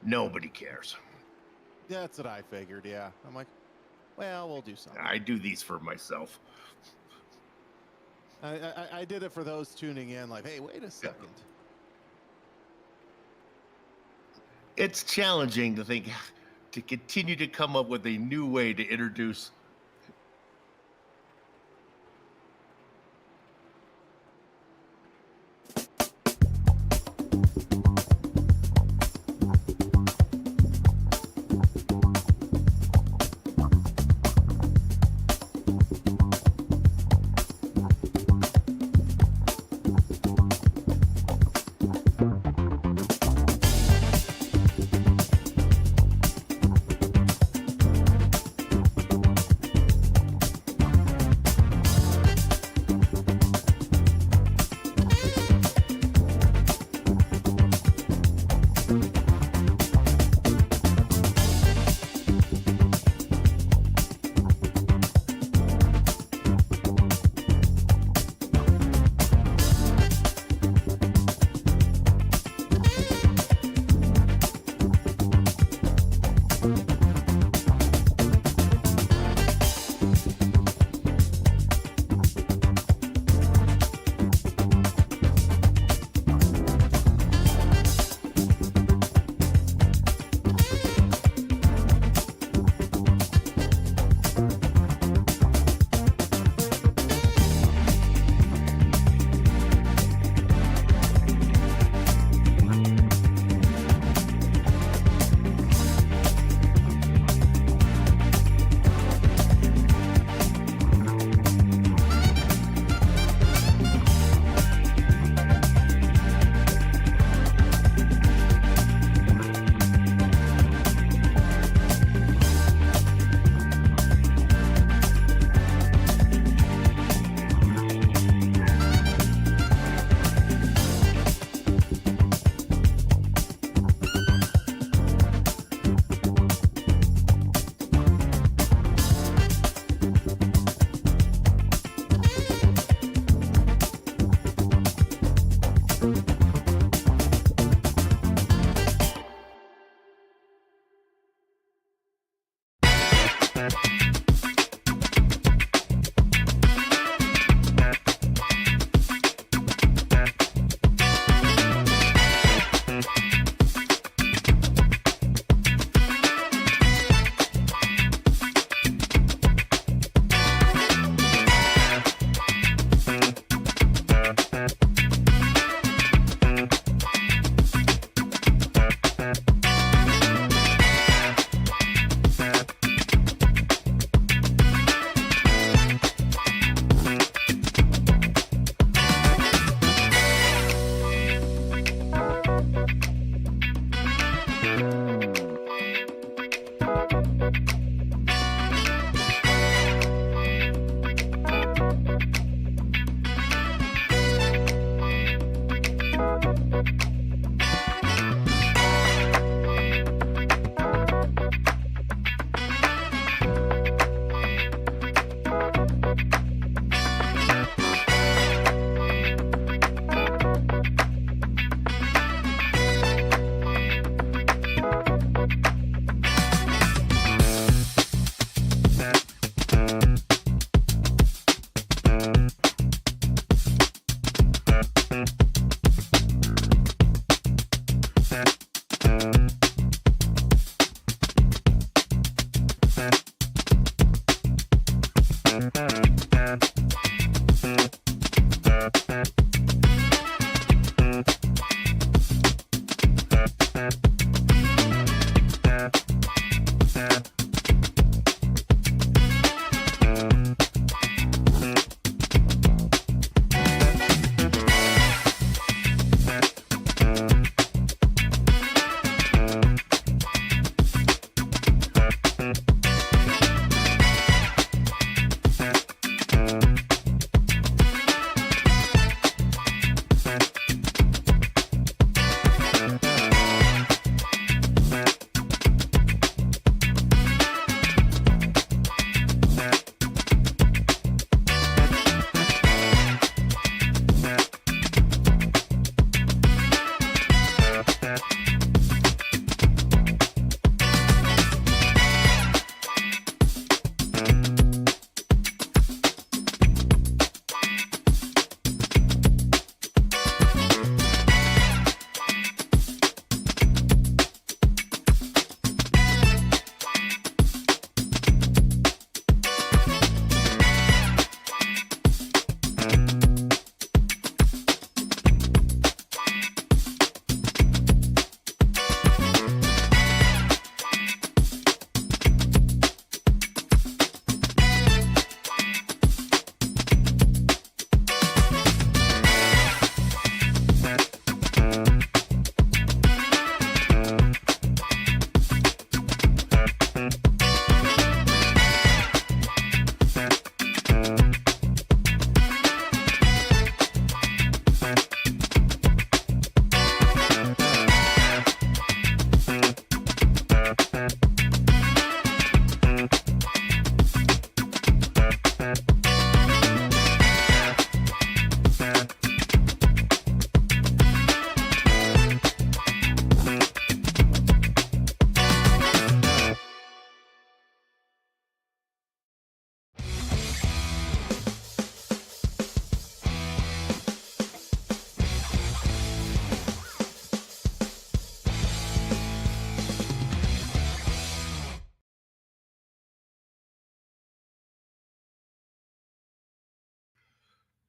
Nobody cares. That's what I figured, yeah. I'm like, well, we'll do something. I do these for myself. I did it for those tuning in, like, hey, wait a second. It's challenging to continue to come up with a new way to introduce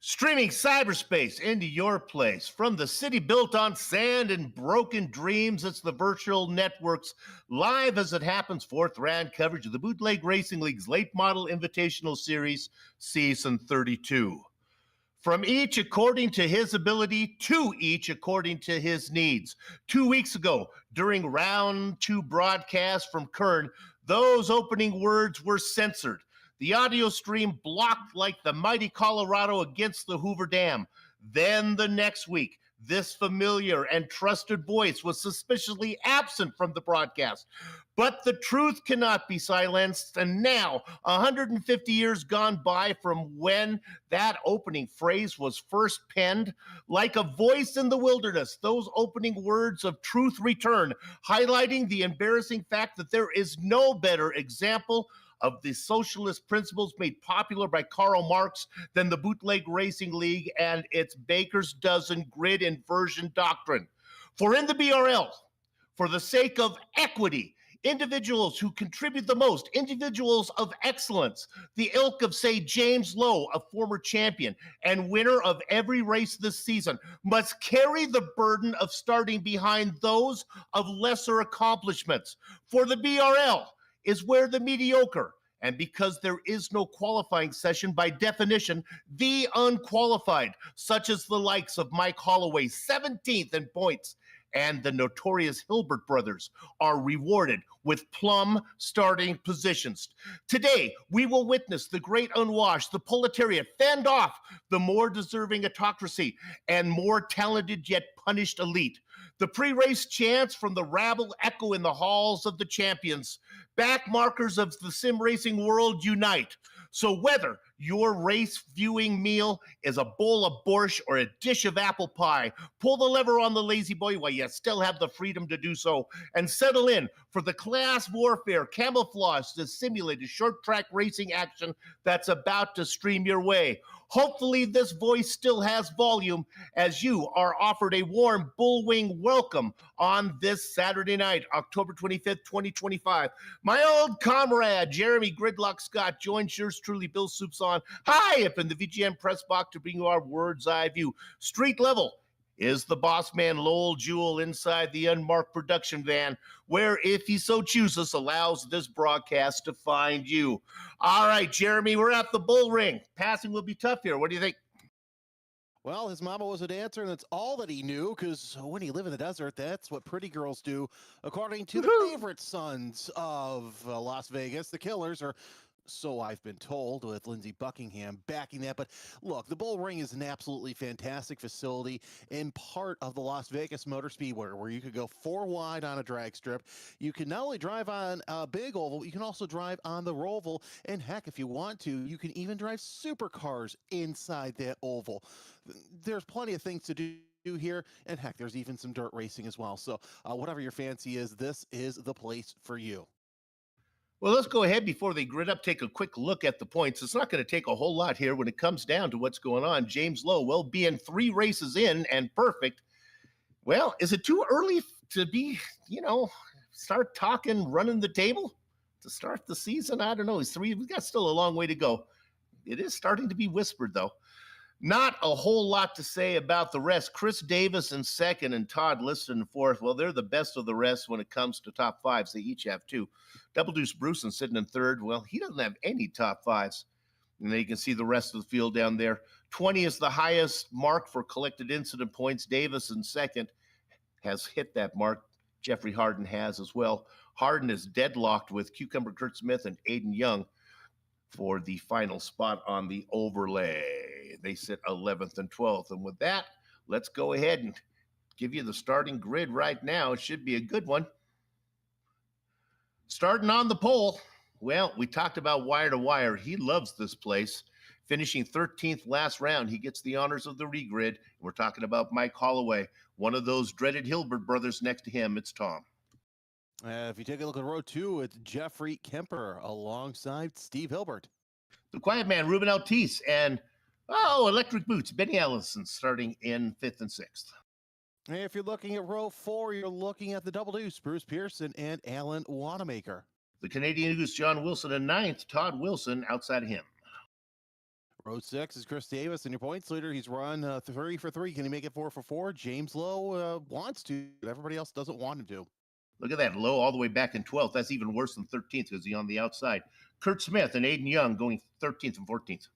Streaming cyberspace into your place. From the city built on sand and broken dreams, it's the Virtual Network's live as it happens fourth round coverage of the Bootleg Racing League's Late Model Invitational Series, Season 32. From each according to his ability, to each according to his needs. 2 weeks ago, during round 2 broadcast from Kern, those opening words were censored. The audio stream blocked like the mighty Colorado against the Hoover Dam. Then the next week, this familiar and trusted voice was suspiciously absent from the broadcast. But the truth cannot be silenced, and now, 150 years gone by from when that opening phrase was first penned, like a voice in the wilderness, those opening words of truth return, highlighting the embarrassing fact that there is no better example of the socialist principles made popular by Karl Marx than the Bootleg Racing League and its baker's dozen grid inversion doctrine. For in the BRL, for the sake of equity, individuals who contribute the most, individuals of excellence, the ilk of, say, James Lowe, a former champion and winner of every race this season, must carry the burden of starting behind those of lesser accomplishments. For the BRL is where the mediocre, and because there is no qualifying session, by definition, the unqualified, such as the likes of Mike Holloway, 17th in points, and the notorious Hilbert brothers, are rewarded with plum starting positions. Today, we will witness the great unwashed, the proletariat, fend off the more deserving autocracy and more talented yet punished elite. The pre-race chants from the rabble echo in the halls of the champions. Back markers of the sim racing world unite. So whether your race viewing meal is a bowl of borscht or a dish of apple pie, pull the lever on the lazy boy while you still have the freedom to do so, and settle in for the class warfare camouflage the simulated short track racing action that's about to stream your way. Hopefully this voice still has volume as you are offered a warm bullwing welcome on this Saturday night, October 25th, 2025. My old comrade, Jeremy Gridlock Scott, joins yours truly, Bill Soupson, high up in the VGM press box to bring you our words eye view. Street level is the boss man Lowell Jewell inside the unmarked production van, where, if he so chooses, allows this broadcast to find you. All right, Jeremy, we're at the Bullring. Passing will be tough here. What do you think? Well, his mama was a dancer, and that's all that he knew, because when you live in the desert, that's what pretty girls do. According to the favorite sons of Las Vegas, the Killers, or so I've been told, with Lindsey Buckingham backing that. But look, the Bullring is an absolutely fantastic facility and part of the Las Vegas Motor Speedway, where you could go 4 wide on a drag strip. You can not only drive on a big oval, you can also drive on the Roval. And heck, if you want to, you can even drive supercars inside that oval. There's plenty of things to do here, and heck, there's even some dirt racing as well. So whatever your fancy is, this is the place for you. Well, let's go ahead before they grid up, take a quick look at the points. It's not going to take a whole lot here when it comes down to what's going on. James Lowe, well, being 3 races in and perfect. Well, is it too early to be, start talking, running the table to start the season? I don't know. He's 3. We've got still a long way to go. It is starting to be whispered, though. Not a whole lot to say about the rest. Chris Davis in second and Todd Liston in fourth. Well, they're the best of the rest when it comes to top 5s. They each have 2. Double Deuce Bruson sitting in third. Well, he doesn't have any top 5s. And then you can see the rest of the field down there. 20 is the highest mark for collected incident points. Davis in second has hit that mark. Jeffrey Harden has as well. Harden is deadlocked with Cucumber Kurt Smith and Aiden Young for the final spot on the overlay. They sit 11th and 12th. And with that, let's go ahead and give you the starting grid right now. It should be a good one. Starting on the pole, well, we talked about wire to wire. He loves this place. Finishing 13th last round, he gets the honors of the regrid. We're talking about Mike Holloway, one of those dreaded Hilbert brothers. Next to him, it's Tom. If you take a look at row 2, it's Jeffrey Kemper alongside Steve Hilbert. The quiet man, Ruben Altice, and Electric Boots, Benny Allison, starting in 5th and 6th. If you're looking at row 4, you're looking at the Double Deuce, Bruce Pearson and Alan Wanamaker. The Canadian Goose, John Wilson in 9th, Todd Wilson outside of him. Row 6 is Chris Davis, and your points leader. He's run 3 for 3. Can he make it 4 for 4? James Lowe wants to, but everybody else doesn't want him to. Look at that, Low all the way back in 12th. That's even worse than 13th because he's on the outside. Kurt Smith and Aiden Young going 13th and 14th.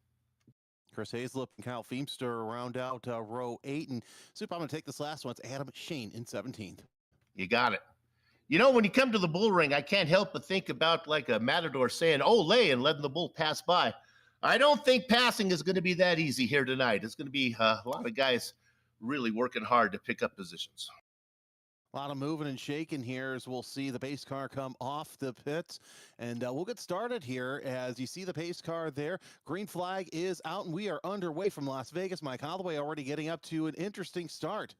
Chris Hazlip and Kyle Feemster round out row 8. And Soup, I'm going to take this last one. It's Adam Shane in 17th. You got it. You know, when you come to the Bullring, I can't help but think about like a matador saying, "Olé," and letting the bull pass by. I don't think passing is going to be that easy here tonight. It's going to be a lot of guys really working hard to pick up positions. A lot of moving and shaking here as we'll see the pace car come off the pits. And we'll get started here as you see the pace car there. Green flag is out, and we are underway from Las Vegas. Mike Holloway already getting up to an interesting start.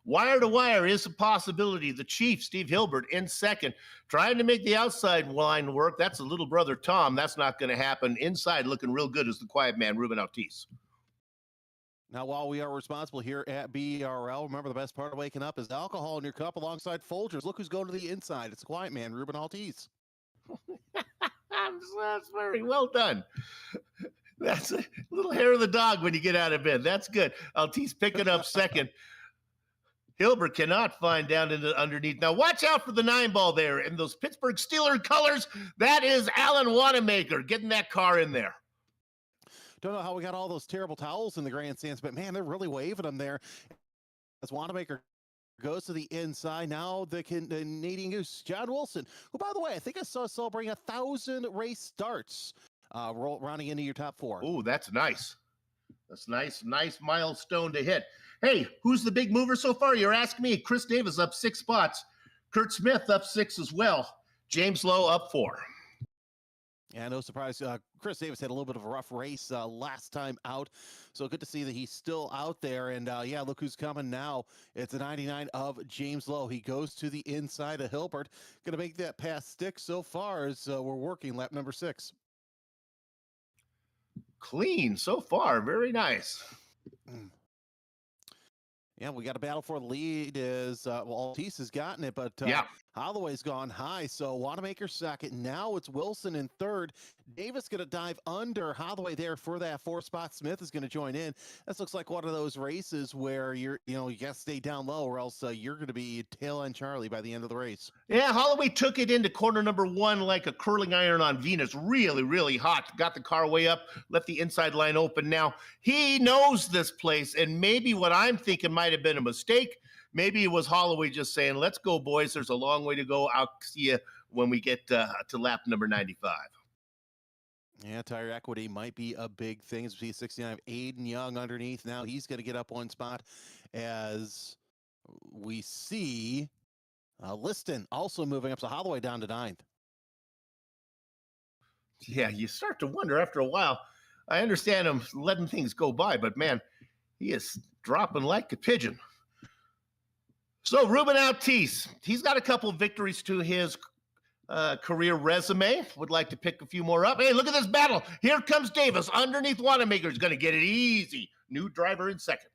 Wire to wire is a possibility. The Chief, Steve Hilbert, in second, trying to make the outside line work. That's a little brother Tom. That's not going to happen. Inside looking real good is the quiet man, Ruben Ortiz. Now, while we are responsible here at BRL, remember the best part of waking up is alcohol in your cup alongside Folgers. Look who's going to the inside. It's the quiet man, Ruben Ortiz. That's very well done. That's a little hair of the dog when you get out of bed. That's good. Ortiz picking up second. Hilbert cannot find down into underneath. Now watch out for the 9-ball there in those Pittsburgh Steelers colors. That is Alan Wanamaker getting that car in there. Don't know how we got all those terrible towels in the grandstands, but man, they're really waving them there. As Wanamaker goes to the inside, now the Canadian Goose, John Wilson, who, by the way, I think I saw celebrating 1,000 race starts rounding into your top 4. Oh, that's nice. That's nice milestone to hit. Hey, who's the big mover so far? You're asking me. Chris Davis up 6 spots. Kurt Smith up 6 as well. James Lowe up 4. Yeah, no surprise. Chris Davis had a little bit of a rough race last time out. So good to see that he's still out there. And yeah, look who's coming now. It's a 99 of James Lowe. He goes to the inside of Hilbert. Going to make that pass stick so far as we're working lap number 6. Clean so far. Very nice. Yeah, we got a battle for the lead as Ortiz has gotten it, but Holloway's gone high. So Wanamaker second. Now it's Wilson in third. Davis going to dive under Holloway there for that 4 spot. Smith is going to join in. This looks like one of those races where you got to stay down low or else you're going to be tail end Charlie by the end of the race. Yeah, Holloway took it into corner number 1 like a curling iron on Venus. Really, really hot. Got the car way up, left the inside line open. Now, he knows this place, and maybe what I'm thinking might have been a mistake. Maybe it was Holloway just saying, "Let's go, boys. There's a long way to go. I'll see you when we get to lap number 95. Yeah, tire equity might be a big thing. As we see 69, Aiden Young underneath. Now he's going to get up 1 spot as we see Liston also moving up. So Holloway down to 9th. Yeah, you start to wonder after a while. I understand him letting things go by, but man, he is dropping like a pigeon. So Ruben Ortiz, he's got a couple of victories to his career resume. Would like to pick a few more up. Hey, look at this battle. Here comes Davis underneath Wanamaker. He's going to get it easy. New driver in second.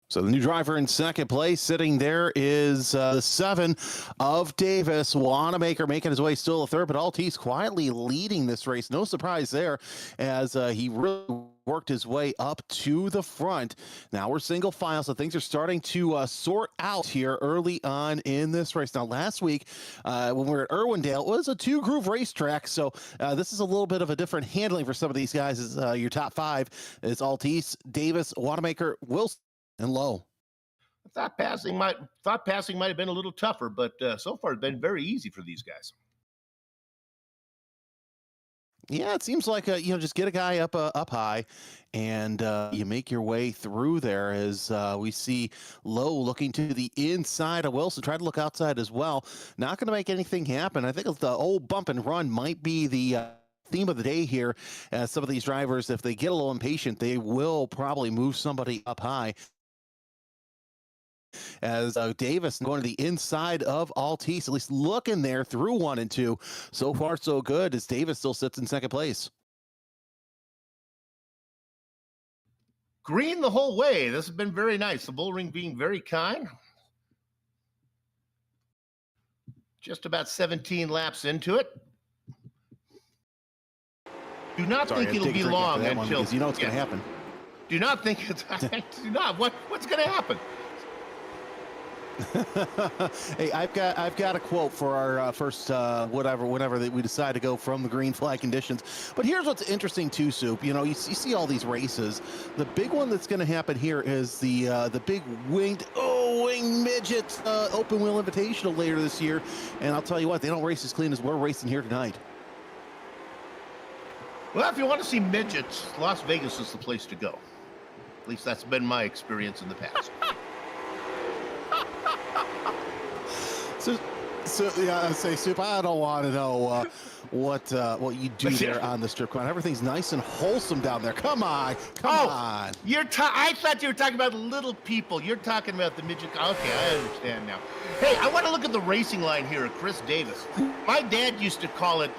So the new driver in second place sitting there is the 7 of Davis. Wanamaker making his way still a third, but Ortiz quietly leading this race. No surprise there as he really worked his way up to the front. Now we're single file, so things are starting to sort out here early on in this race. Now last week when we were at Irwindale, it was a 2-groove racetrack, so this is a little bit of a different handling for some of these guys. As your top 5 is Ortiz, Davis, Wanamaker, Wilson, and Lowe. I thought passing might have been a little tougher, but so far it's been very easy for these guys. Yeah, it seems like just get a guy up high, and you make your way through there. As we see Lowe looking to the inside of Wilson, try to look outside as well. Not going to make anything happen. I think the old bump and run might be the theme of the day here. As some of these drivers, if they get a little impatient, they will probably move somebody up high. As Davis going to the inside of Ortiz, at least looking there through 1 and 2. So far, so good, as Davis still sits in second place. Green the whole way. This has been very nice. The Bullring being very kind. Just about 17 laps into it. Do not Sorry, think it'll be long until you know it's going to happen. Do not think it's do not. What's going to happen? Hey, I've got a quote for our first whenever that we decide to go from the green flag conditions. But here's what's interesting too, Soup. You know, you see all these races. The big one that's going to happen here is the big winged midget open wheel invitational later this year. And I'll tell you what, they don't race as clean as we're racing here tonight. Well, if you want to see midgets, Las Vegas is the place to go. At least that's been my experience in the past. So yeah, I say, Soup, I don't want to know what you do there on the strip club. Everything's nice and wholesome down there. Come on. I thought you were talking about little people. You're talking about the midget. Okay, I understand now. Hey, I want to look at the racing line here at Chris Davis. My dad used to call it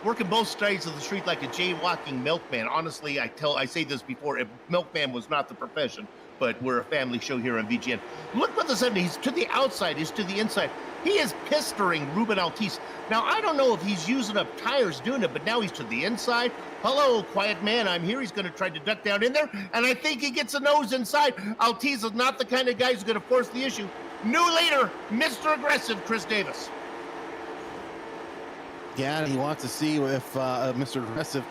working both sides of the street like a jaywalking milkman. Honestly, I say this before, if milkman was not the profession, but we're a family show here on VGN. Look what this is. He's to the outside. He's to the inside. He is pestering Ruben Altis. Now, I don't know if he's using up tires doing it, but now he's to the inside. Hello, quiet man, I'm here. He's going to try to duck down in there, and I think he gets a nose inside. Altis is not the kind of guy who's going to force the issue. New leader, Mr. Aggressive, Chris Davis. Yeah, he wants to see if Mr. Aggressive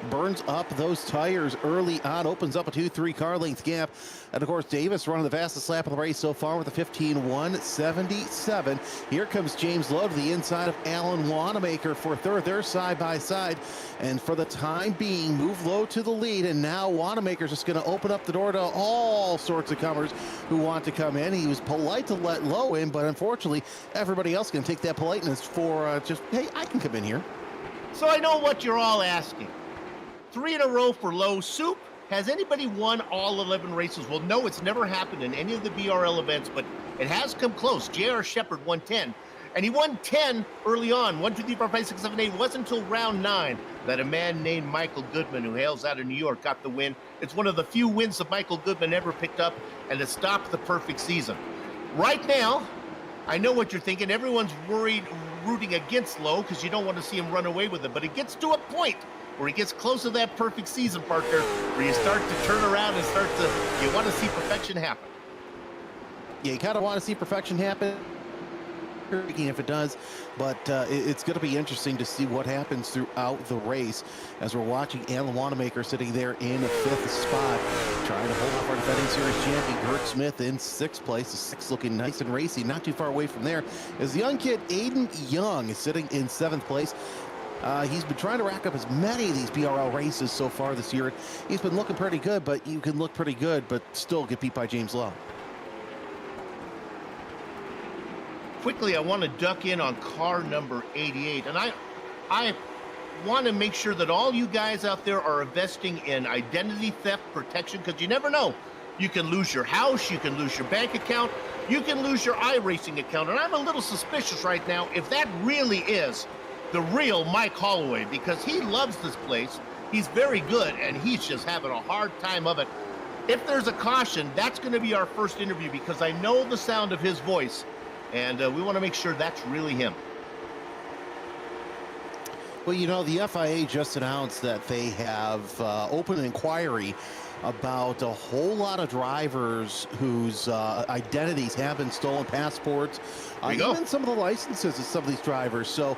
burns up those tires early on, opens up a 2-3 car length gap. And of course, Davis running the fastest lap of the race so far with a 15:177. Here comes James Lowe to the inside of Alan Wanamaker for third. They're side by side. And for the time being, move Lowe to the lead. And now Wanamaker's just going to open up the door to all sorts of comers who want to come in. He was polite to let Lowe in, but unfortunately, everybody else can take that politeness for just, hey, I can come in here. So I know what you're all asking. 3 in a row for Lowe. Soup, has anybody won all 11 races? Well, no, it's never happened in any of the BRL events, but it has come close. J.R. Shepard won 10, and he won 10 early on. 1, 2, 3, 4, 5, 6, 7, 8. It wasn't until round 9 that a man named Michael Goodman, who hails out of New York, got the win. It's one of the few wins that Michael Goodman ever picked up, and it stopped the perfect season. Right now, I know what you're thinking. Everyone's rooting against Lowe because you don't want to see him run away with it, but it gets to a point where he gets close to that perfect season, partner, where you start to turn around and you want to see perfection happen. Yeah, you kind of want to see perfection happen if it does, but it's going to be interesting to see what happens throughout the race as we're watching Alan Wanamaker sitting there in 5th spot, trying to hold off our defending series champion Kurt Smith in 6th place. The 6th looking nice and racy. Not too far away from there is the young kid Aiden Young is sitting in 7th place. He's been trying to rack up as many of these BRL races so far this year. He's been looking pretty good, but you can look pretty good, but still get beat by James Lowe. Quickly, I want to duck in on car number 88, and I want to make sure that all you guys out there are investing in identity theft protection, because you never know. You can lose your house, you can lose your bank account, you can lose your iRacing account, and I'm a little suspicious right now if that really is the real Mike Holloway, because he loves this place. He's very good, and he's just having a hard time of it. If there's a caution, that's going to be our first interview, because I know the sound of his voice, and we want to make sure that's really him. Well, you know, the FIA just announced that they have opened an inquiry about a whole lot of drivers whose identities have been stolen, passports, even some of the licenses of some of these drivers. So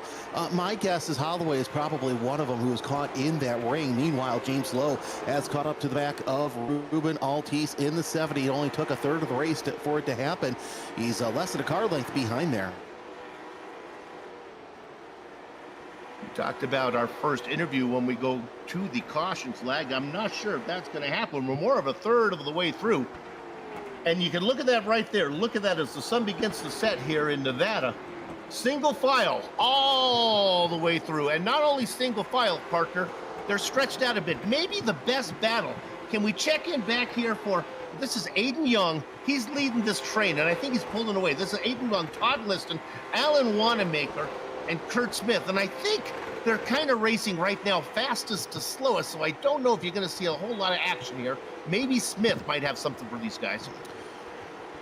my guess is Holloway is probably one of them who was caught in that ring. Meanwhile, James Lowe has caught up to the back of Ruben Altis in the 70. It only took a third of the race for it to happen. He's less than a car length behind there. Talked about our first interview when we go to the caution flag. I'm not sure if that's going to happen. We're more of a third of the way through. And you can look at that right there. Look at that as the sun begins to set here in Nevada. Single file all the way through. And not only single file, partner, they're stretched out a bit. Maybe the best battle. Can we check in back here for, this is Aiden Young. He's leading this train, and I think he's pulling away. This is Aiden Young, Todd Liston, Alan Wanamaker, and Kurt Smith. And I think they're kind of racing right now fastest to slowest, so I don't know if you're going to see a whole lot of action here. Maybe Smith might have something for these guys.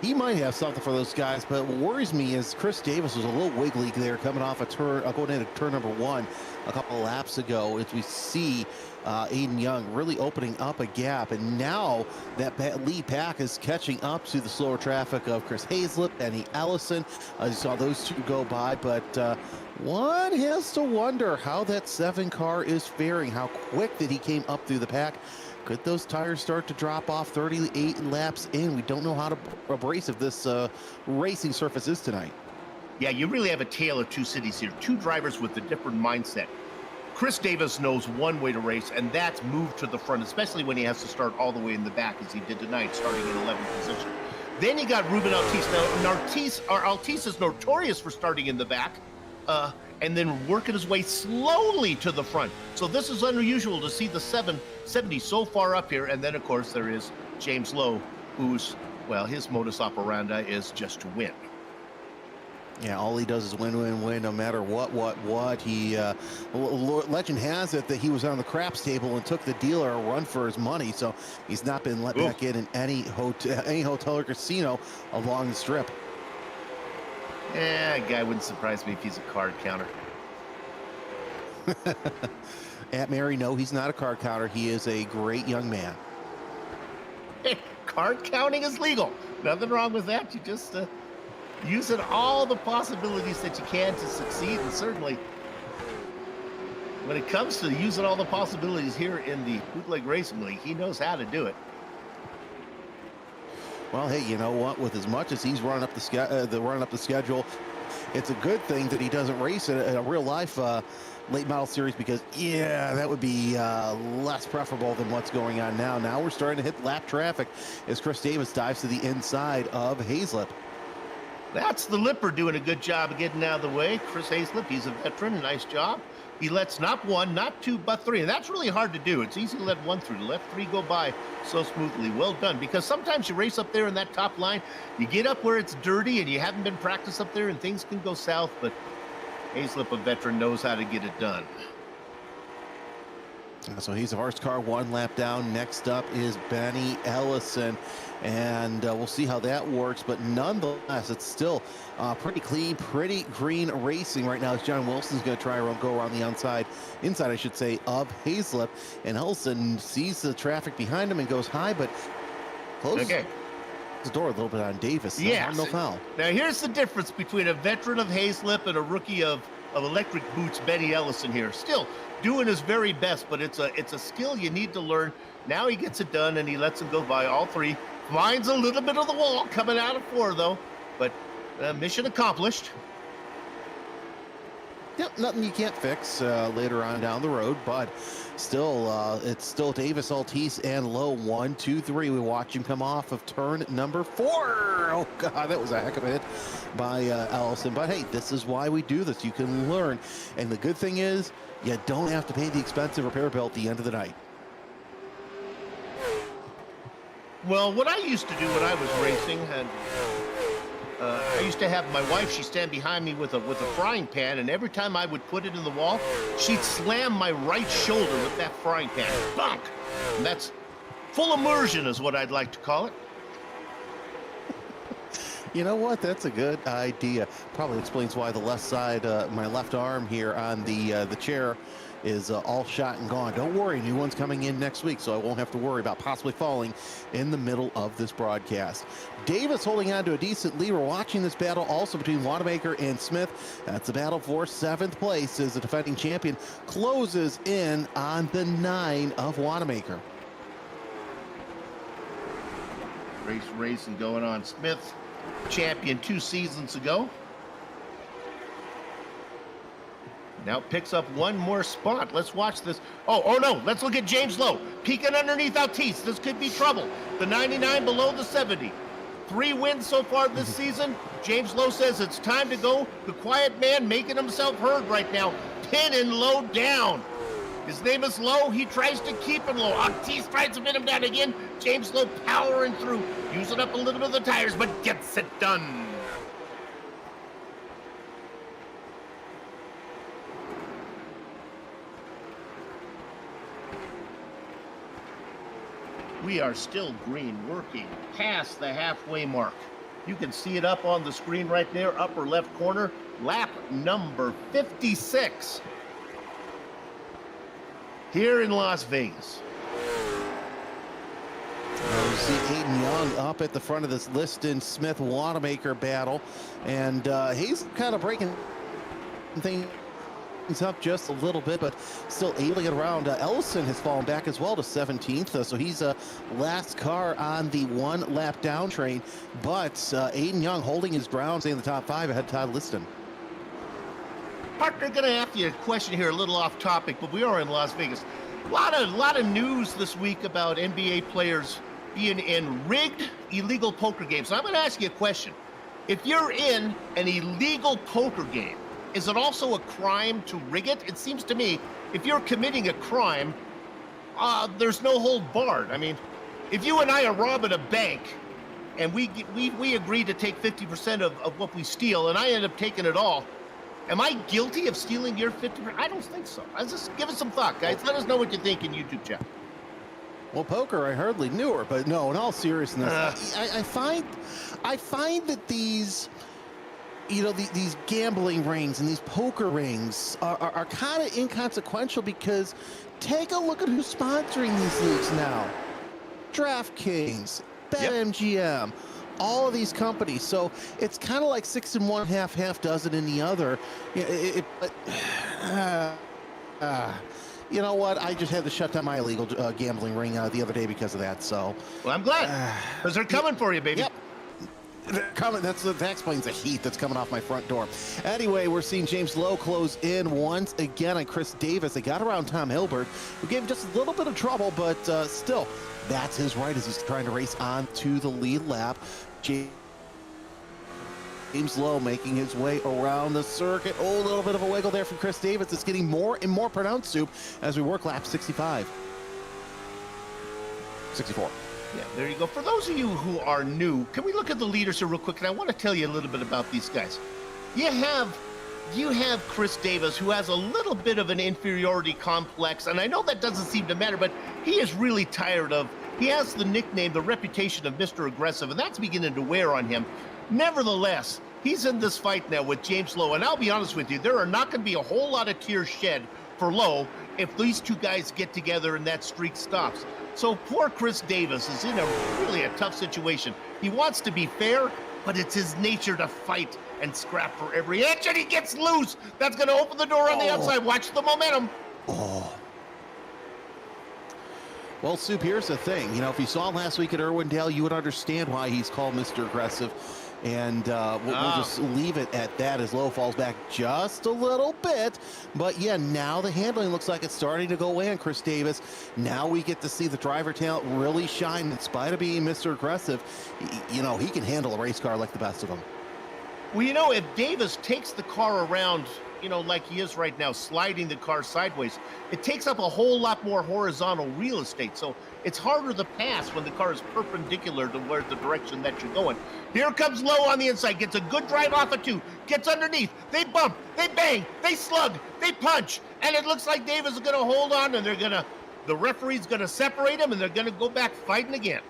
he might have something for those guys, but what worries me is Chris Davis was a little wiggly there coming off a turn, going into turn number 1 a couple of laps ago, as we see Aiden Young really opening up a gap, and now that lead pack is catching up to the slower traffic of Chris Hazlett and Ellison. You saw those two go by, but one has to wonder how that 7 car is faring, how quick that he came up through the pack. Could those tires start to drop off 38 laps in? We don't know how abrasive this racing surface is tonight. Yeah, you really have a tale of two cities here. Two drivers with a different mindset. Chris Davis knows one way to race, and that's move to the front, especially when he has to start all the way in the back, as he did tonight, starting in 11th position. Then you got Ruben Altice. Now, Altice is notorious for starting in the back, and then working his way slowly to the front. So this is unusual to see the 770 so far up here. And then, of course, there is James Lowe, who's, well, his modus operandi is just to win. Yeah, all he does is win, win, win, no matter what. He, legend has it that he was on the craps table and took the dealer a run for his money, so he's not been let back in any hotel or casino along the strip. Yeah, guy wouldn't surprise me if he's a card counter. At Mary, no, he's not a card counter. He is a great young man. Hey, card counting is legal. Nothing wrong with that. You just using all the possibilities that you can to succeed, and certainly when it comes to using all the possibilities here in the Bootleg Racing League, he knows how to do it. Well, hey, you know what? With as much as he's running up the schedule, it's a good thing that he doesn't race in a real life late model series, because yeah, that would be less preferable than what's going on now. Now we're starting to hit lap traffic as Chris Davis dives to the inside of Hazlett. That's the Lipper doing a good job of getting out of the way. Chris Hazlett, he's a veteran, a nice job. He lets not 1, not 2, but 3. And that's really hard to do. It's easy to let 1 through, to let 3 go by so smoothly. Well done. Because sometimes you race up there in that top line, you get up where it's dirty and you haven't been practiced up there and things can go south. But Hazlett, a veteran, knows how to get it done. So he's a horse car 1 lap down. Next up is Benny Ellison, and we'll see how that works. But nonetheless, it's still pretty clean, pretty green racing right now, as John Wilson's going to try and go around the inside, I should say, of Hazlett. And Ellison sees the traffic behind him and goes high, but closes the door a little bit on Davis. Yes. No foul. Now here's the difference between a veteran of Hazlett and a rookie of electric boots, Benny Ellison here. Still doing his very best, but it's a skill you need to learn. Now he gets it done, and he lets them go by all 3. Finds a little bit of the wall coming out of 4, though, but mission accomplished. Yep, nothing you can't fix later on down the road, but still, it's still Davis, Altice, and Lowe. 1, 2, 3. We watch him come off of turn number 4. Oh, God, that was a heck of a hit by Ellison. But, hey, this is why we do this. You can learn. And the good thing is, you don't have to pay the expensive repair bill at the end of the night. Well, what I used to do when I was racing, and I used to have my wife, she'd stand behind me with a frying pan, and every time I would put it in the wall, she'd slam my right shoulder with that frying pan. Bonk! And that's full immersion is what I'd like to call it. You know what? That's a good idea. Probably explains why the left side, my left arm here on the chair, is all shot and gone. Don't worry, new one's coming in next week, so I won't have to worry about possibly falling in the middle of this broadcast. Davis holding on to a decent lead. We're watching this battle also between Wanamaker and Smith. That's a battle for 7th place as the defending champion closes in on the 9 of Wanamaker. Racing going on. Smith, champion 2 seasons ago. Now picks up 1 more spot. Let's watch this. Oh no, let's look at James Lowe. Peeking underneath Altice. This could be trouble. The 99 below the 70. 3 wins so far this season. James Lowe says it's time to go. The quiet man making himself heard right now. Pinning Lowe down. His name is Lowe. He tries to keep him low. Altice tries to pin him down again. James Lowe powering through. Using up a little bit of the tires, but gets it done. We are still green, working past the halfway mark. You can see it up on the screen right there, upper left corner. Lap number 56 here in Las Vegas. You see Aiden Young up at the front of this Liston Smith Wanamaker battle, and he's kind of breaking things up just a little bit, but still able to get around. Ellison has fallen back as well to 17th, so he's last car on the one lap down train, but Aiden Young holding his ground, staying in the top 5 ahead of Todd Liston. Partner, going to ask you a question here, a little off topic, but we are in Las Vegas. A lot of news this week about NBA players being in rigged illegal poker games. So I'm going to ask you a question. If you're in an illegal poker game, is it also a crime to rig it? It seems to me if you're committing a crime, there's no hold barred. I mean, if you and I are robbing a bank and we agree to take 50% of what we steal and I end up taking it all, am I guilty of stealing your 50%? I don't think so. Just give us some thought, guys. Let us know what you think in YouTube chat. Well, poker, I hardly knew her, but no, in all seriousness, I find that these, these gambling rings and these poker rings are kind of inconsequential, because take a look at who's sponsoring these leagues now. DraftKings, BetMGM, all of these companies. So it's kind of like 6 in one, half dozen in the other. You know what? I just had to shut down my illegal gambling ring the other day because of that. So, well, I'm glad, because they're coming for you, baby. Yep. They're coming. That explains the heat that's coming off my front door. Anyway, we're seeing James Lowe close in once again on Chris Davis. They got around Tom Hilbert, who gave him just a little bit of trouble, but still, that's his right as he's trying to race on to the lead lap. James Lowe making his way around the circuit. Oh, a little bit of a wiggle there from Chris Davis. It's getting more and more pronounced, Soup, as we work lap 65. 64. Yeah, there you go. For those of you who are new, can we look at the leaders here real quick? And I want to tell you a little bit about these guys. You have Chris Davis, who has a little bit of an inferiority complex, and I know that doesn't seem to matter, but he is really tired of, he has the nickname, the reputation of Mr. Aggressive, and that's beginning to wear on him. Nevertheless, he's in this fight now with James Lowe, and I'll be honest with you, there are not going to be a whole lot of tears shed for Lowe if these two guys get together and that streak stops. So poor Chris Davis is in really a tough situation. He wants to be fair, but it's his nature to fight and scrap for every inch, and he gets loose. That's going to open the door on the outside. Watch the momentum. Well, Soup, here's the thing. If you saw him last week at Irwindale, you would understand why he's called Mr. Aggressive. And we'll just leave it at that as Lowe falls back just a little bit. But yeah, now the handling looks like it's starting to go away on Chris Davis. Now we get to see the driver talent really shine in spite of being Mr. Aggressive. He can handle a race car like the best of them. Well, if Davis takes the car around, like he is right now, sliding the car sideways, it takes up a whole lot more horizontal real estate. So it's harder to pass when the car is perpendicular to where the direction that you're going. Here comes Lowe on the inside, gets a good drive off of 2, gets underneath, they bump, they bang, they slug, they punch, and it looks like Davis is going to hold on, and the referee's going to separate them, and they're going to go back fighting again.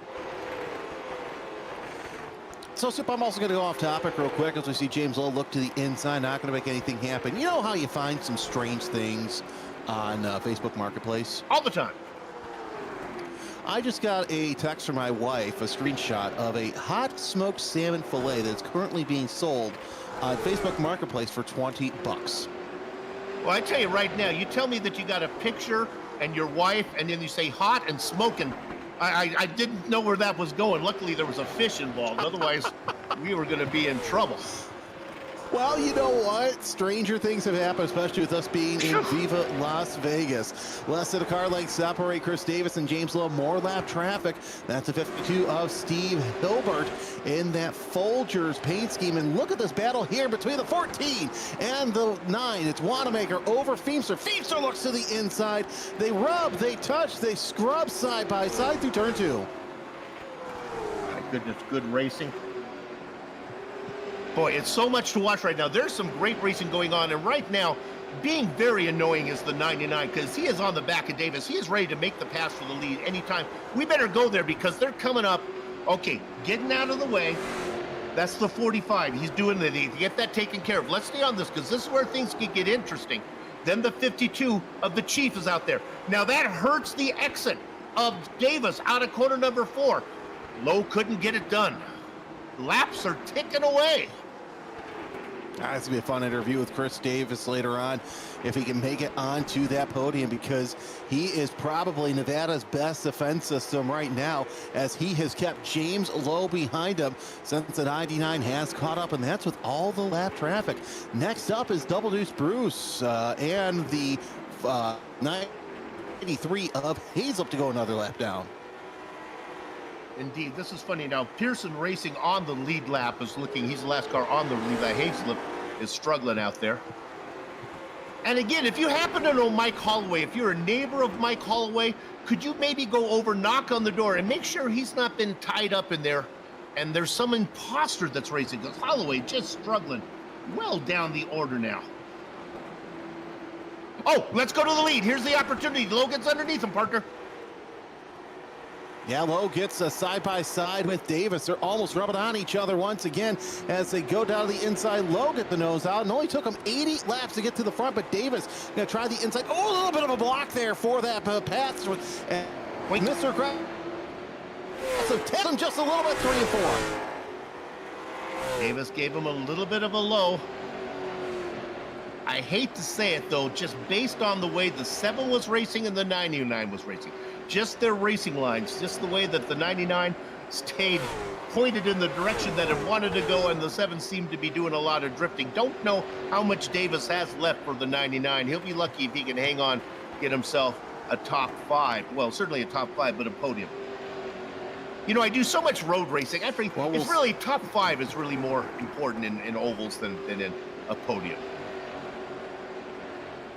So, Soup, I'm also going to go off topic real quick as we see James Lowe look to the inside, not going to make anything happen. You know how you find some strange things on Facebook Marketplace? All the time. I just got a text from my wife, a screenshot of a hot smoked salmon fillet that's currently being sold on Facebook Marketplace for $20. Well, I tell you right now, you tell me that you got a picture and your wife, and then you say hot and smoking. I didn't know where that was going. Luckily, there was a fish involved. Otherwise, we were going to be in trouble. Well, you know what? Stranger things have happened, especially with us being in Viva Las Vegas. Less than a car length separate Chris Davis and James Lowe. More lap traffic. That's a 52 of Steve Hilbert in that Folgers paint scheme. And look at this battle here between the 14 and the 9. It's Wanamaker over Feimster. Feimster looks to the inside. They rub, they touch, they scrub side by side through turn 2. My goodness, good racing. Boy, it's so much to watch right now. There's some great racing going on, and right now, being very annoying is the 99, because he is on the back of Davis. He is ready to make the pass for the lead anytime. We better go there because they're coming up. Okay, getting out of the way. That's the 45. He's doing the get that taken care of. Let's stay on this because this is where things can get interesting. Then the 52 of the Chief is out there. Now that hurts the exit of Davis out of corner number 4. Lowe couldn't get it done. Laps are ticking away. It's going to be a fun interview with Chris Davis later on if he can make it onto that podium, because he is probably Nevada's best defense system right now, as he has kept James Lowe behind him since the 99 has caught up, and that's with all the lap traffic. Next up is Double Deuce Bruce and the 93 of Hazelip to go another lap down. Indeed, this is funny. Now, Pearson Racing on the lead lap is looking, he's the last car on the lead lap. Hazelip is struggling out there. And again, if you happen to know Mike Holloway, if you're a neighbor of Mike Holloway, could you maybe go over, knock on the door, and make sure he's not been tied up in there and there's some imposter that's racing, because Holloway just struggling well down the order now. Oh, let's go to the lead. Here's the opportunity. Lowe gets underneath him, partner. Yeah, Lowe gets a side-by-side with Davis. They're almost rubbing on each other once again as they go down to the inside. Lowe get the nose out, and only took him 80 laps to get to the front, but Davis going to try the inside. Oh, a little bit of a block there for that pass. And Mr. Grant, so take him just a little bit, 3 and 4. Davis gave him a little bit of a low. I hate to say it, though, just based on the way the 7 was racing and the 99 was racing. Just their racing lines, just the way that the 99 stayed pointed in the direction that it wanted to go, and the 7 seemed to be doing a lot of drifting. Don't know how much Davis has left for the 99. He'll be lucky if he can hang on, get himself a top 5. Well, certainly a top 5, but a podium. You know, I do so much road racing. It's really top 5 is really more important in ovals than in a podium.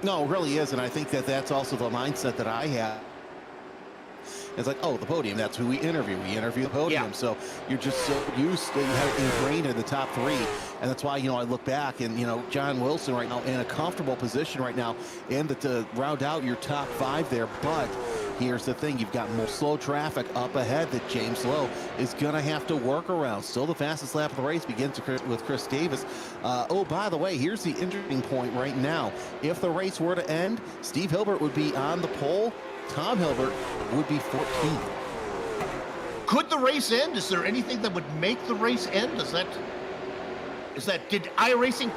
No, it really is, and I think that that's also the mindset that I have. It's like, oh, the podium, that's who we interview. We interview the podium. Yeah. So you're just so used to, you have it ingrained in the top 3. And that's why, you know, I look back and, you know, John Wilson right now in a comfortable position right now and to round out your top 5 there. But here's the thing, you've got more slow traffic up ahead that James Lowe is going to have to work around. Still the fastest lap of the race begins with Chris Davis. Oh, by the way, here's the interesting point right now. If the race were to end, Steve Hilbert would be on the pole. Tom Hilbert would be 14th. Could the race end? Is there anything that would make the race end? Did iRacing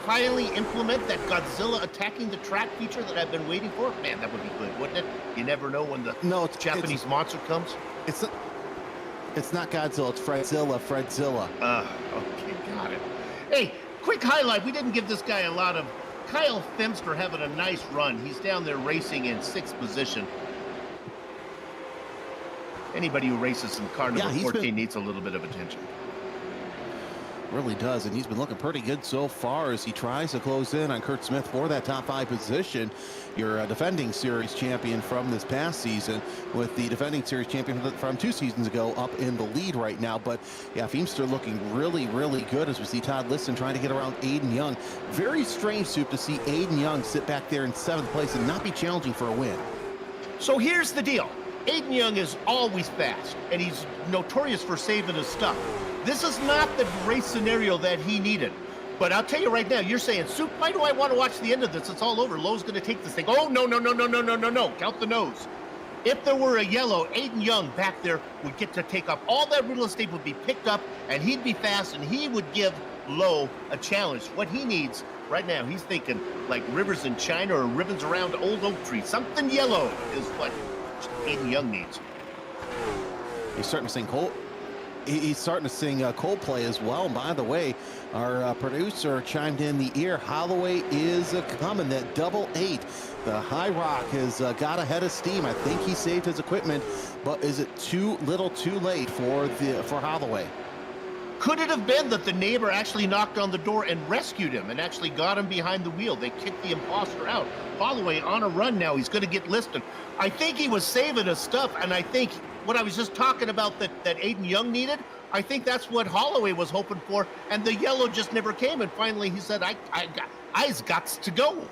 finally implement that Godzilla attacking the track feature that I've been waiting for? Man, that would be good, wouldn't it? You never know when the Japanese monster comes. It's not Godzilla, it's Fredzilla. Okay, got it. Hey, quick highlight. We didn't give this guy a lot of. Kyle Femster having a nice run. He's down there racing in 6th position. Anybody who races in car number 14 needs a little bit of attention. Really does, and he's been looking pretty good so far as he tries to close in on Kurt Smith for that top 5 position. Your defending series champion from this past season, with the defending series champion from 2 seasons ago up in the lead right now. But yeah, Feemster looking really, really good as we see Todd Liston trying to get around Aiden Young. Very strange, Soup, to see Aiden Young sit back there in 7th place and not be challenging for a win. So here's the deal. Aiden Young is always fast, and he's notorious for saving his stuff. This is not the race scenario that he needed. But I'll tell you right now, you're saying, Soup, why do I want to watch the end of this? It's all over. Lowe's going to take this thing. Oh, no. Count the nose. If there were a yellow, Aiden Young back there would get to take up. All that real estate would be picked up, and he'd be fast, and he would give Lowe a challenge. What he needs right now, he's thinking like rivers in China or ribbons around old oak trees. Something yellow is what Aiden Young needs. He's starting to sing Coldplay as well. And by the way, our producer chimed in the ear. Holloway is coming. That 88. The High Rock has got ahead of steam. I think he saved his equipment, but is it too little, too late for Holloway? Could it have been that the neighbor actually knocked on the door and rescued him and actually got him behind the wheel? They kicked the imposter out. Holloway on a run now. He's going to get listed. I think he was saving his stuff, and I think what I was just talking about that Aiden Young needed, I think that's what Holloway was hoping for, and the yellow just never came, and finally he said, I's got to go.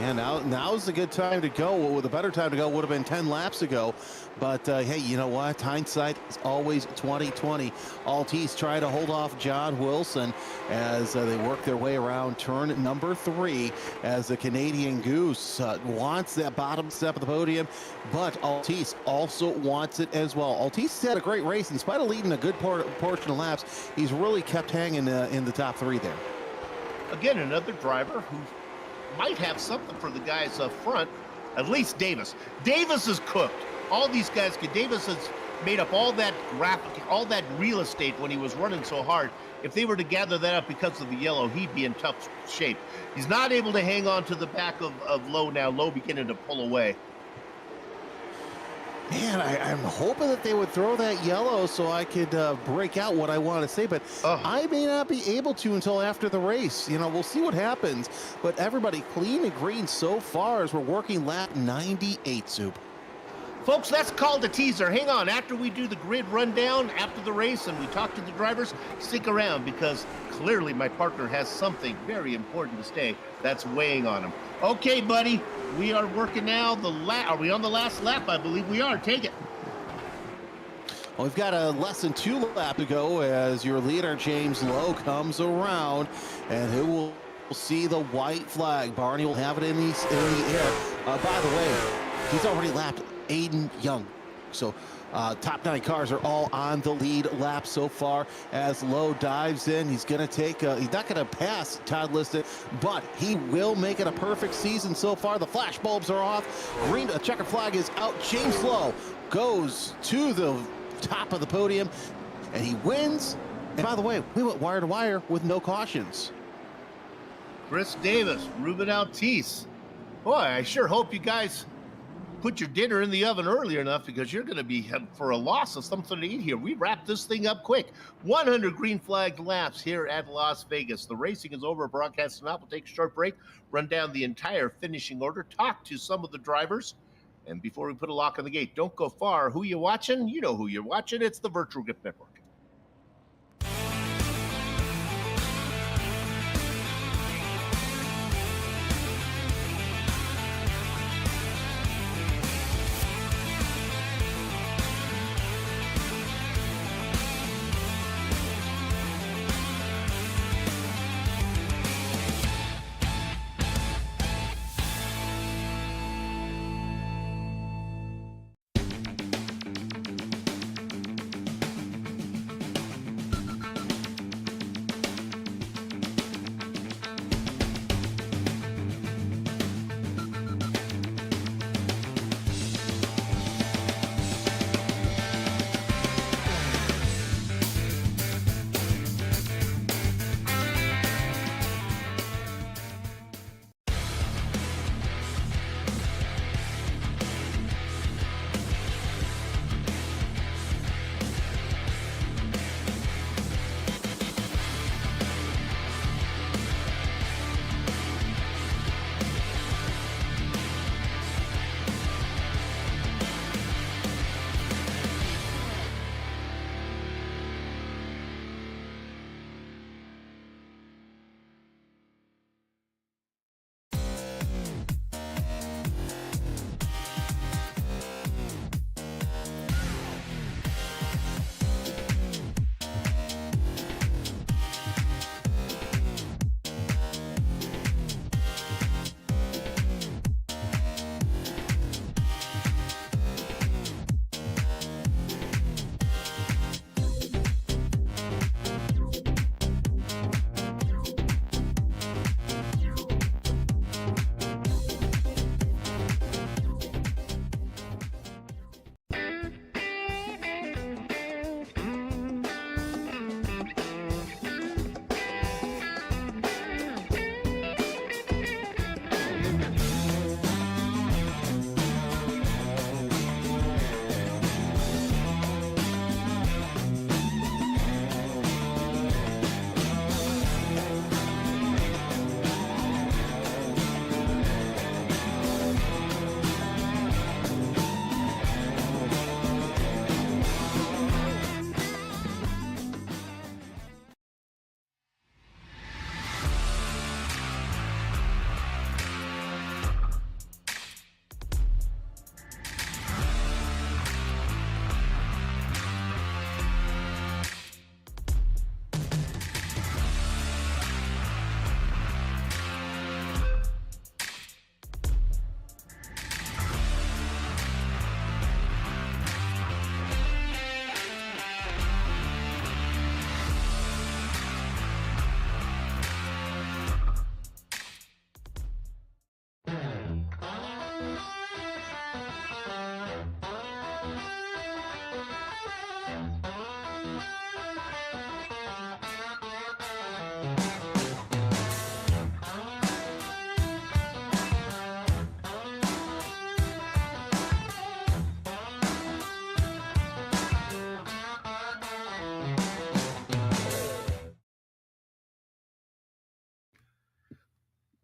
And now's a good time to go. Well, the better time to go would have been 10 laps ago. But hey, you know what? Hindsight is always 20/20. Altice try to hold off John Wilson as they work their way around turn number 3 as the Canadian Goose wants that bottom step of the podium, but Altice also wants it as well. Altice had a great race. In spite of leading a good portion of laps, he's really kept hanging in the top 3 there. Again, another driver who might have something for the guys up front, at least Davis. Davis is cooked. All these guys, Davis has made up all that graphic, all that real estate when he was running so hard. If they were to gather that up because of the yellow, he'd be in tough shape. He's not able to hang on to the back of Lowe now. Lowe beginning to pull away. Man, I'm hoping that they would throw that yellow so I could break out what I want to say, but I may not be able to until after the race. You know, we'll see what happens. But everybody clean and green so far as we're working lap 98, Soup. Folks, that's called a teaser. Hang on. After we do the grid rundown after the race and we talk to the drivers, stick around because clearly my partner has something very important to say that's weighing on him. Okay, buddy, we are working now. Are we on the last lap? I believe we are. Take it. Well, we've got a less than 2 lap to go as your leader, James Lowe, comes around, and who will see the white flag. Barney will have it in the air. By the way, he's already lapped Aiden Young. So top 9 cars are all on the lead lap so far as Lowe dives in. He's going to take, he's not going to pass Todd Liston, but he will make it a perfect season so far. The flash bulbs are off. Green checker flag is out. James Lowe goes to the top of the podium and he wins. And by the way, we went wire to wire with no cautions. Chris Davis, Ruben Altice. Boy, I sure hope you guys put your dinner in the oven early enough because you're going to be for a loss of something to eat here. We wrap this thing up quick. 100 green flag laps here at Las Vegas. The racing is over. Broadcasting up. We'll take a short break, run down the entire finishing order, talk to some of the drivers. And before we put a lock on the gate, don't go far. Who you watching? You know who you're watching. It's the Virtual Gift Network.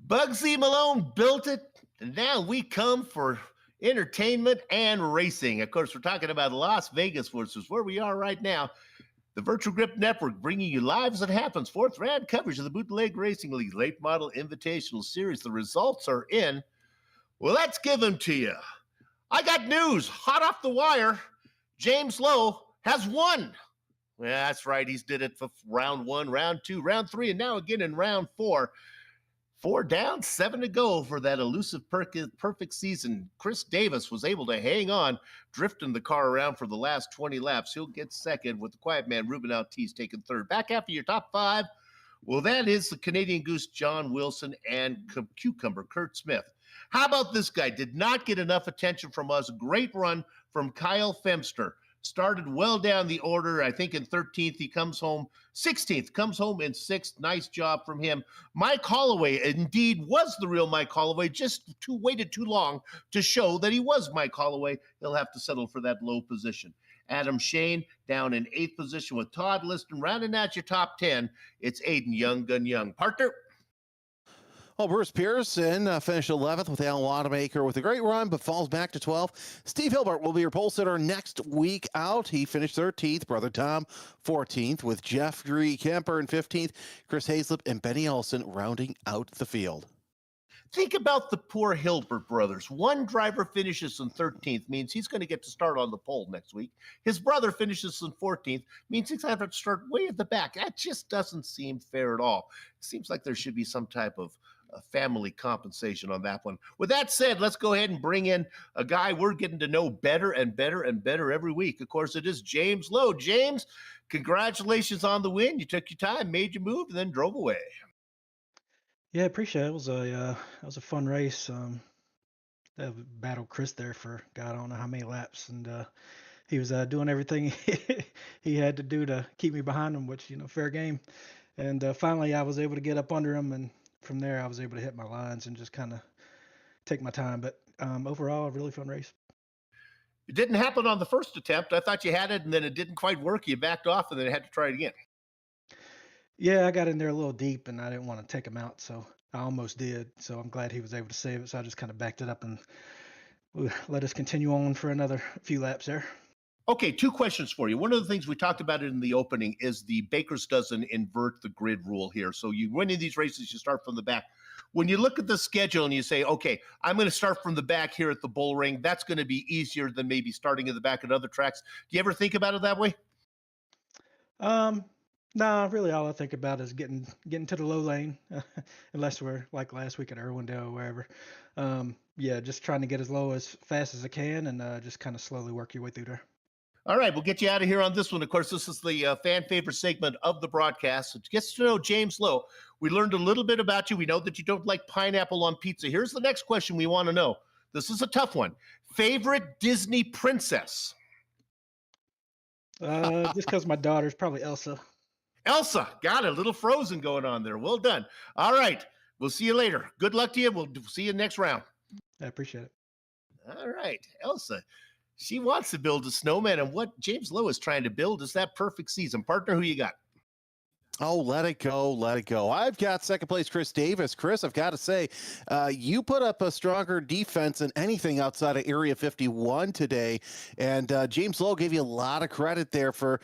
Bugsy Malone built it, and now we come for entertainment and racing. Of course, we're talking about Las Vegas, which is where we are right now. The Virtual Grip Network bringing you live as it happens. Fourth round coverage of the Bootleg Racing League's late model Invitational Series. The results are in. Well, let's give them to you. I got news hot off the wire. James Lowe has won. Yeah, that's right. He's did it for round one, round two, round three, and now again in round four. 4 down, 7 to go for that elusive perfect season. Chris Davis was able to hang on, drifting the car around for the last 20 laps. He'll get second with the quiet man Ruben Altiz taking third. Back after your top five, well, that is the Canadian Goose John Wilson and Cucumber Kurt Smith. How about this guy? Did not get enough attention from us. Great run from Kyle Femster. Started well down the order. I think in 13th, he comes home 16th, comes home in 6th. Nice job from him. Mike Holloway indeed was the real Mike Holloway, just waited too long to show that he was Mike Holloway. He'll have to settle for that low position. Adam Shane down in 8th position with Todd Liston. Rounding out your top 10, it's Aiden Young Gun Young. Partner. Well, Bruce Pearson finished 11th with Alan Wanamaker with a great run, but falls back to 12th. Steve Hilbert will be your pole sitter next week out. He finished 13th. Brother Tom, 14th, with Jeffrey Kemper in 15th. Chris Hazlip and Benny Ellison rounding out the field. Think about the poor Hilbert brothers. One driver finishes in 13th, means he's going to get to start on the pole next week. His brother finishes in 14th, means he's going to have to start way at the back. That just doesn't seem fair at all. It seems like there should be some type of family compensation on that one. With that said, let's go ahead and bring in a guy we're getting to know better and better and better every week. Of course, it is James Lowe. James, congratulations on the win. You took your time, made your move, and then drove away. Yeah, appreciate it. It was a fun race. I battled Chris there for God, I don't know how many laps, and he was doing everything he had to do to keep me behind him, which fair game. And finally, I was able to get up under him, and from there, I was able to hit my lines and just kind of take my time. But overall, a really fun race. It didn't happen on the first attempt. I thought you had it, and then it didn't quite work. You backed off, and then had to try it again. Yeah, I got in there a little deep, and I didn't want to take him out, so I almost did. So I'm glad he was able to save it. So I just kind of backed it up and let us continue on for another few laps there. Okay, 2 questions for you. One of the things we talked about in the opening is the Baker's dozen invert the grid rule here. So you win in these races, you start from the back. When you look at the schedule and you say, okay, I'm going to start from the back here at the Bullring, that's going to be easier than maybe starting in the back at other tracks. Do you ever think about it that way? No, really all I think about is getting to the low lane, unless we're like last week at Irwindale or wherever. Yeah, just trying to get as low as fast as I can and just kind of slowly work your way through there. All right, we'll get you out of here on this one. Of course, this is the fan favorite segment of the broadcast. It gets to know James Lowe. We learned a little bit about you. We know that you don't like pineapple on pizza. Here's the next question we want to know. This is a tough one. Favorite Disney princess? Just because my daughter's probably Elsa. Elsa, got a little Frozen going on there. Well done. All right, we'll see you later. Good luck to you. We'll see you next round. I appreciate it. All right, Elsa. She wants to build a snowman, and what James Lowe is trying to build is that perfect season. Partner, who you got? Oh, let it go. Let it go. I've got second place Chris Davis. Chris, I've got to say, you put up a stronger defense than anything outside of Area 51 today. And James Lowe gave you a lot of credit there for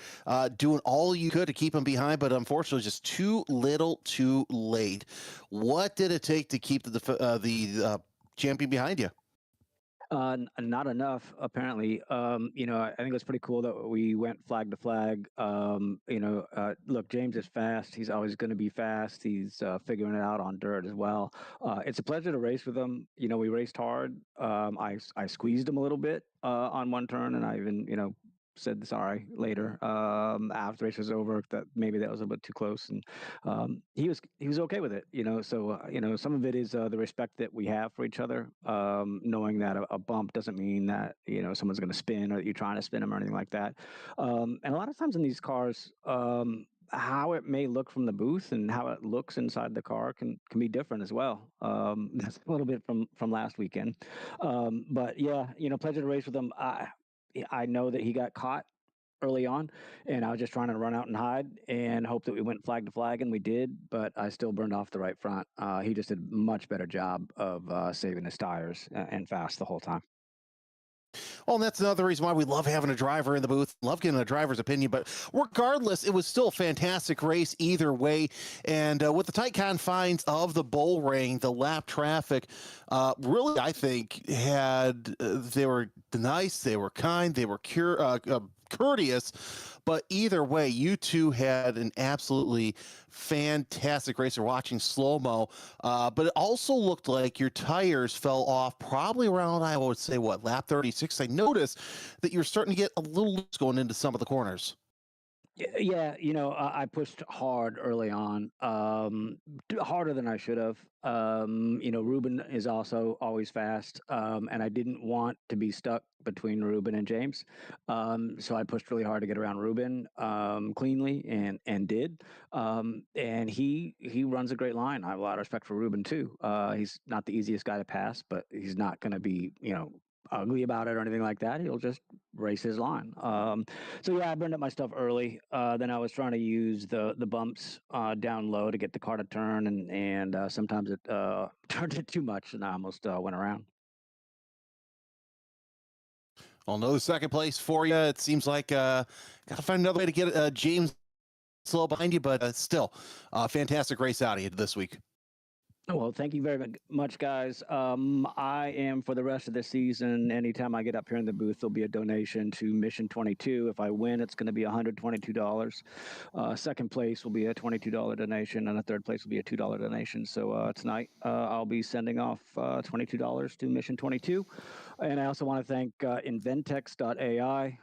doing all you could to keep him behind, but unfortunately just too little too late. What did it take to keep the champion behind you? Not enough, apparently. I think it was pretty cool that we went flag to flag. Look, James is fast. He's always going to be fast. He's figuring it out on dirt as well. It's a pleasure to race with him. We raced hard. I squeezed him a little bit on one turn, and I even, said sorry later after the race was over that maybe that was a bit too close, and he was okay with it. So some of it is the respect that we have for each other, knowing that a bump doesn't mean that someone's going to spin or that you're trying to spin them or anything like that. And a lot of times in these cars, how it may look from the booth and how it looks inside the car can be different as well. That's a little bit from last weekend, but yeah, pleasure to race with him. I know that he got caught early on, and I was just trying to run out and hide and hope that we went flag to flag, and we did, but I still burned off the right front. He just did a much better job of saving his tires and fast the whole time. Well, and that's another reason why we love having a driver in the booth, love getting a driver's opinion. But regardless, it was still a fantastic race either way. And with the tight confines of the Bullring, the lap traffic really, I think, they were nice, they were kind, they were courteous. But either way, you two had an absolutely fantastic race. We're watching slow-mo, but it also looked like your tires fell off probably around, I would say, what, lap 36? I noticed that you're starting to get a little loose going into some of the corners. Yeah, I pushed hard early on, harder than I should have. Ruben is also always fast, and I didn't want to be stuck between Ruben and James, so I pushed really hard to get around Ruben cleanly, and did. And he runs a great line. I have a lot of respect for Ruben too. He's not the easiest guy to pass, but he's not going to be ugly about it or anything like that. He'll just race his line. So yeah, I burned up my stuff early. Then I was trying to use the bumps down low to get the car to turn, and sometimes it turned it too much, and I almost went around. Well, no second place for you. It seems like got to find another way to get James slow behind you, but still, fantastic race out of you this week. Well, thank you very much, guys. I am, for the rest of the season, anytime I get up here in the booth, there'll be a donation to Mission 22. If I win, it's going to be $122. Second place will be a $22 donation, and a third place will be a $2 donation. So tonight, I'll be sending off $22 to Mission 22. And I also want to thank Inventex.ai,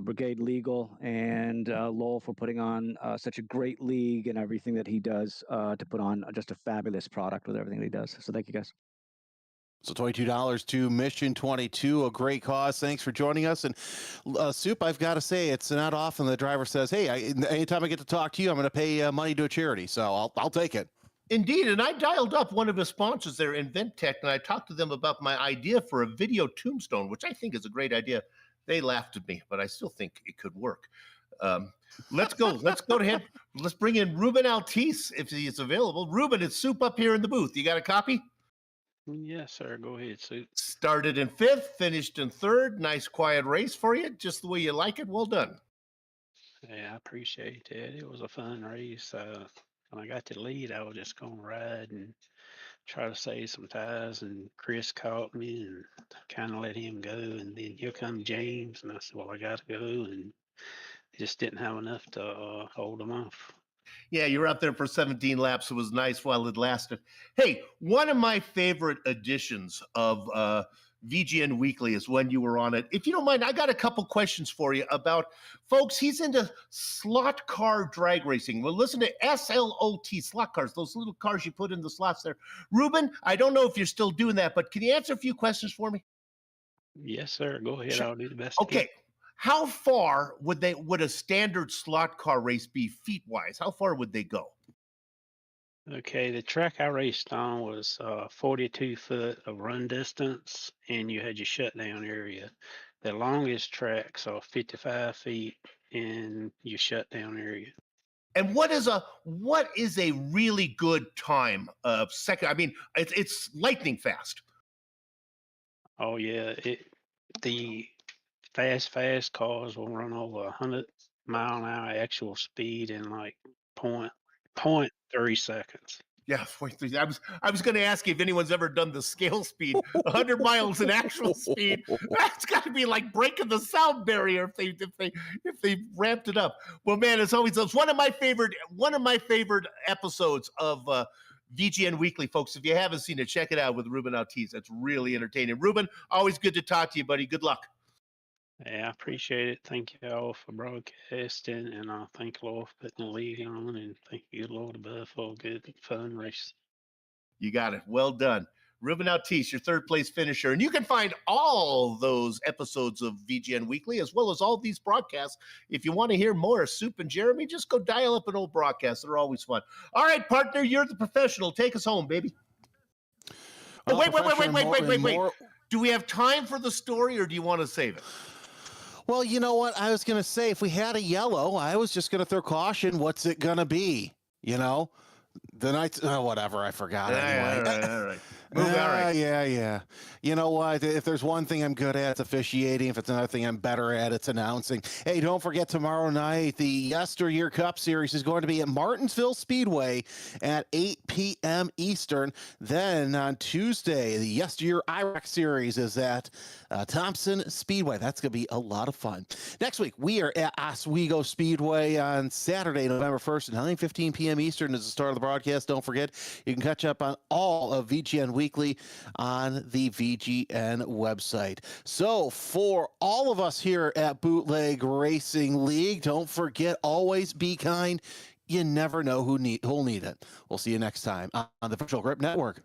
Brigade Legal, and Lowell for putting on such a great league and everything that he does to put on just a fabulous product with everything that he does. So thank you, guys. So $22 to Mission 22, a great cause. Thanks for joining us. And Soup, I've got to say, it's not often the driver says, hey, anytime I get to talk to you, I'm going to pay money to a charity. So I'll take it. Indeed, and I dialed up one of his sponsors there, Inventec, and I talked to them about my idea for a video tombstone, which I think is a great idea. They laughed at me, but I still think it could work. Let's go to him. Let's bring in Ruben Altice if he is available. Ruben, it's Soup up here in the booth. You got a copy? Yes, sir. Go ahead, Soup. Started in 5th, finished in 3rd. Nice quiet race for you, just the way you like it. Well done. Yeah, I appreciate that. It was a fun race. When I got to the lead, I was just going to ride and try to save some tires, and Chris caught me and kind of let him go. And then here come James, and I said, well, I got to go. And just didn't have enough to hold him off. Yeah, you were out there for 17 laps. It was nice while it lasted. Hey, one of my favorite editions of VGN Weekly is when you were on it. If you don't mind, I got a couple questions for you about, folks, he's into slot car drag racing. Well, listen to SLOT, slot cars, those little cars you put in the slots there. Ruben, I don't know if you're still doing that, but can you answer a few questions for me? Yes, sir. Go ahead. Sure. I'll do the best. Okay. How far would a standard slot car race be feet-wise? How far would they go? Okay, the track I raced on was 42 foot of run distance, and you had your shutdown area. The longest tracks are 55 feet in your shutdown area. And what is a really good time of second? I mean, it's lightning fast. Oh yeah, the fast cars will run over 100-mile-an-hour actual speed in like 0.3 seconds. Yeah, I was going to ask you if anyone's ever done the scale speed, 100 miles in actual speed. That's got to be like breaking the sound barrier if they ramped it up. Well, man, it's one of my favorite episodes of VGN Weekly, folks. If you haven't seen it, check it out with Ruben Altice. That's really entertaining. Ruben, always good to talk to you, buddy. Good luck. Yeah, I appreciate it. Thank you all for broadcasting, and I thank Lord for putting the league on, and thank you, Lord above, for a good, fun race. You got it. Well done. Ruben Altice, your 3rd place finisher. And you can find all those episodes of VGN Weekly, as well as all these broadcasts. If you want to hear more of Soup and Jeremy, just go dial up an old broadcast. They're always fun. All right, partner, you're the professional. Take us home, baby. Oh, wait. Do we have time for the story, or do you want to save it? Well, you know what? I was going to say, if we had a yellow, I was just going to throw caution. What's it going to be? You know? The night, whatever, I forgot anyway. All right. Move, all right. Yeah. You know what? If there's one thing I'm good at, it's officiating. If it's another thing I'm better at, it's announcing. Hey, don't forget tomorrow night, the Yesteryear Cup Series is going to be at Martinsville Speedway at 8 p.m. Eastern. Then on Tuesday, the Yesteryear iRacing Series is at Thompson Speedway. That's going to be a lot of fun. Next week, we are at Oswego Speedway on Saturday, November 1st at 9:15 p.m. Eastern is the start of the broadcast. Don't forget, you can catch up on all of VGN Weekly on the VGN website. So for all of us here at Bootleg Racing League, don't forget, always be kind. You never know who'll need it. We'll see you next time on the Virtual Grip Network.